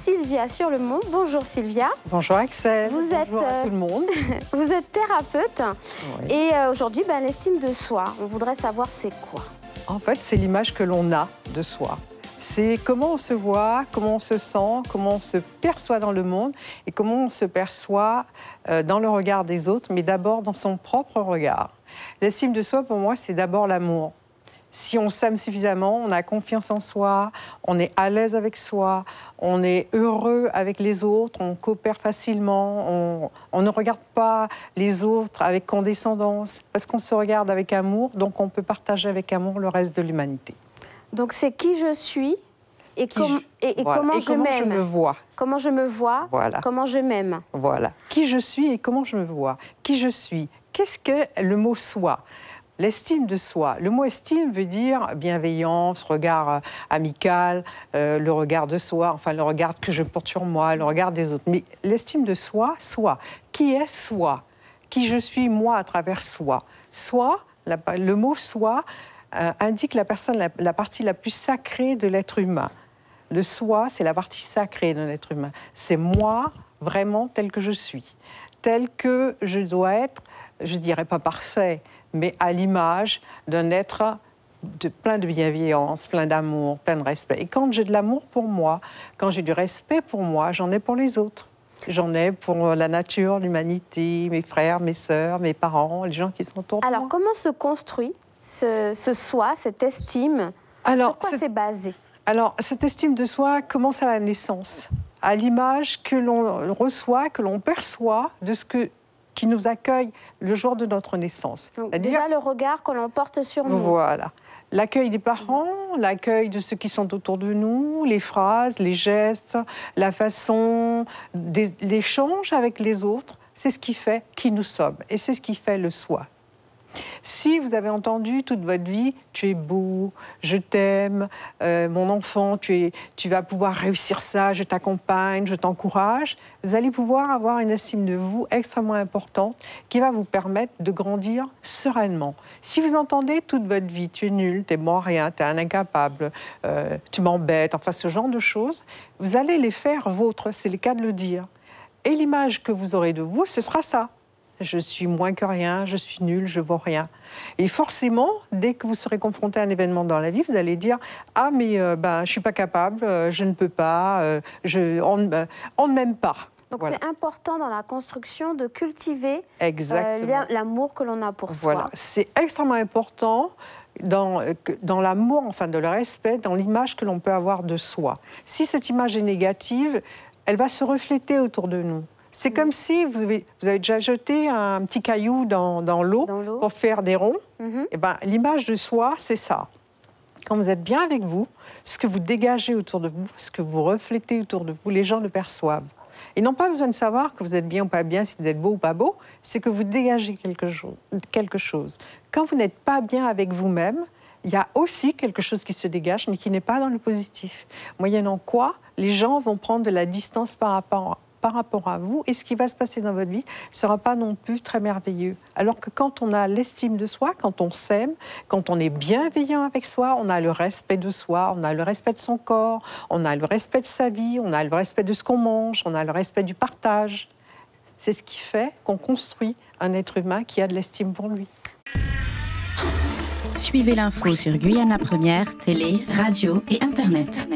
Sylvia sur Le Monde. Bonjour Sylvia. Bonjour Axel. Bonjour à tout le monde. Vous êtes thérapeute. Oui. Et aujourd'hui, l'estime de soi, on voudrait savoir c'est quoi? En fait, c'est l'image que l'on a de soi. C'est comment on se voit, comment on se sent, comment on se perçoit dans le monde et comment on se perçoit dans le regard des autres, mais d'abord dans son propre regard. L'estime de soi, pour moi, c'est d'abord l'amour. Si on s'aime suffisamment, on a confiance en soi, on est à l'aise avec soi, on est heureux avec les autres, on coopère facilement, on ne regarde pas les autres avec condescendance, parce qu'on se regarde avec amour, donc on peut partager avec amour le reste de l'humanité. Donc c'est qui je suis et, Voilà. comment je m'aime. Je me vois. Comment je me vois, Voilà. comment je m'aime. Voilà. Qui je suis et comment je me vois. Qui je suis. Qu'est-ce que le mot « soi » ? L'estime de soi. Le mot estime veut dire bienveillance, regard amical, le regard de soi, enfin le regard que je porte sur moi, le regard des autres. Mais l'estime de soi, soi. Qui est soi? Qui je suis moi à travers soi? Soi, le mot soi indique la personne, la partie la plus sacrée de l'être humain. Le soi, c'est la partie sacrée de l'être humain. C'est moi, vraiment, tel que je suis. Tel que je dois être, je ne dirais pas parfait, mais à l'image d'un être plein de bienveillance, plein d'amour, plein de respect. Et quand j'ai de l'amour pour moi, quand j'ai du respect pour moi, j'en ai pour les autres. J'en ai pour la nature, l'humanité, mes frères, mes sœurs, mes parents, les gens qui sont autour de moi. Alors, comment se construit ce soi, cette estime? Sur quoi c'est basé? Alors, cette estime de soi commence à la naissance, à l'image que l'on reçoit, que l'on perçoit de ce qui nous accueille le jour de notre naissance. Donc, déjà le regard que l'on porte sur nous. Voilà. L'accueil des parents, l'accueil de ceux qui sont autour de nous, les phrases, les gestes, la façon, l'échange avec les autres, c'est ce qui fait qui nous sommes et c'est ce qui fait le soi. Si vous avez entendu toute votre vie, tu es beau, je t'aime, mon enfant, tu vas pouvoir réussir ça, je t'accompagne, je t'encourage, vous allez pouvoir avoir une estime de vous extrêmement importante qui va vous permettre de grandir sereinement. Si vous entendez toute votre vie, tu es nul, tu es bon à rien, tu es un incapable, tu m'embêtes, enfin ce genre de choses, vous allez les faire vôtres, c'est le cas de le dire. Et l'image que vous aurez de vous, ce sera ça. Je suis moins que rien, je suis nul, je vaux rien. Et forcément, dès que vous serez confronté à un événement dans la vie, vous allez dire « Ah, mais je ne suis pas capable, je ne peux pas, on ne m'aime pas. » Donc voilà. C'est important dans la construction de cultiver l'amour que l'on a pour soi. Voilà, c'est extrêmement important dans l'amour, enfin de le respect, dans l'image que l'on peut avoir de soi. Si cette image est négative, elle va se refléter autour de nous. C'est comme si vous avez déjà jeté un petit caillou dans l'eau pour faire des ronds. Et l'image de soi, c'est ça. Quand vous êtes bien avec vous, ce que vous dégagez autour de vous, ce que vous reflétez autour de vous, les gens le perçoivent. Ils n'ont pas besoin de savoir que vous êtes bien ou pas bien, si vous êtes beau ou pas beau, c'est que vous dégagez quelque chose. Quand vous n'êtes pas bien avec vous-même, il y a aussi quelque chose qui se dégage, mais qui n'est pas dans le positif. Moyennant quoi, les gens vont prendre de la distance par rapport à vous, et ce qui va se passer dans votre vie ne sera pas non plus très merveilleux. Alors que quand on a l'estime de soi, quand on s'aime, quand on est bienveillant avec soi, on a le respect de soi, on a le respect de son corps, on a le respect de sa vie, on a le respect de ce qu'on mange, on a le respect du partage. C'est ce qui fait qu'on construit un être humain qui a de l'estime pour lui. Suivez l'info sur Guyana Première, télé, radio et Internet.